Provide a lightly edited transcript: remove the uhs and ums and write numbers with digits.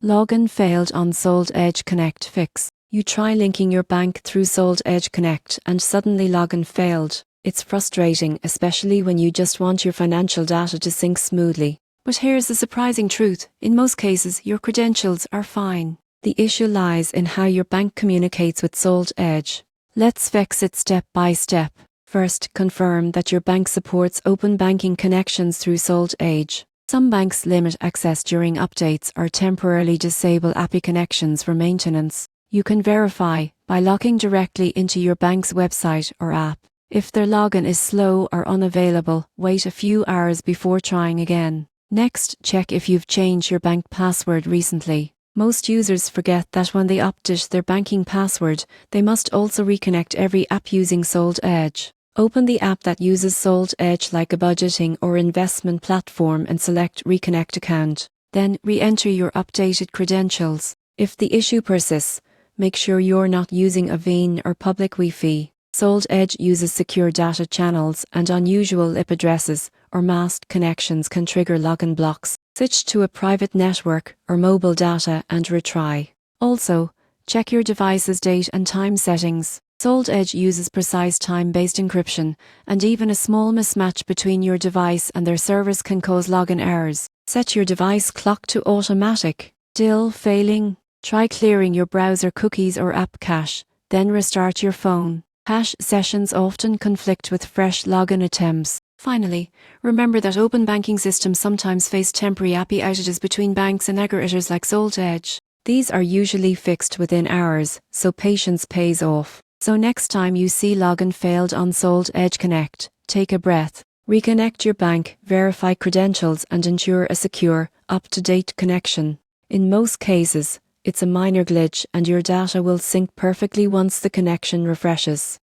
Login failed on Sold Edge Connect fix. You try linking your bank through Sold Edge Connect and suddenly login failed. It's frustrating, especially when you just want your financial data to sync smoothly. But here's the surprising truth. In most cases, your credentials are fine. The issue lies in how your bank communicates with Sold Edge. Let's fix it step by step. First, confirm that your bank supports open banking connections through Sold Edge. Some banks limit access during updates or temporarily disable API connections for maintenance. You can verify by logging directly into your bank's website or app. If their login is slow or unavailable, wait a few hours before trying again. Next, check if you've changed your bank password recently. Most users forget that when they update their banking password, they must also reconnect every app using Sold Edge. Open the app that uses Sold Edge like a budgeting or investment platform and select Reconnect Account. Then re-enter your updated credentials. If the issue persists, make sure you're not using a VPN or public Wi-Fi. Sold Edge uses secure data channels, and unusual IP addresses or masked connections can trigger login blocks. Switch to a private network or mobile data and retry. Also, check your device's date and time settings. Sold Edge uses precise time-based encryption, and even a small mismatch between your device and their servers can cause login errors. Set your device clock to automatic. Still failing? Try clearing your browser cookies or app cache, then restart your phone. Cache sessions often conflict with fresh login attempts. Finally, remember that open banking systems sometimes face temporary API outages between banks and aggregators like Sold Edge. These are usually fixed within hours, so patience pays off. So next time you see login failed on Sold Edge Connect, take a breath. Reconnect your bank, verify credentials, and ensure a secure, up-to-date connection. In most cases, it's a minor glitch and your data will sync perfectly once the connection refreshes.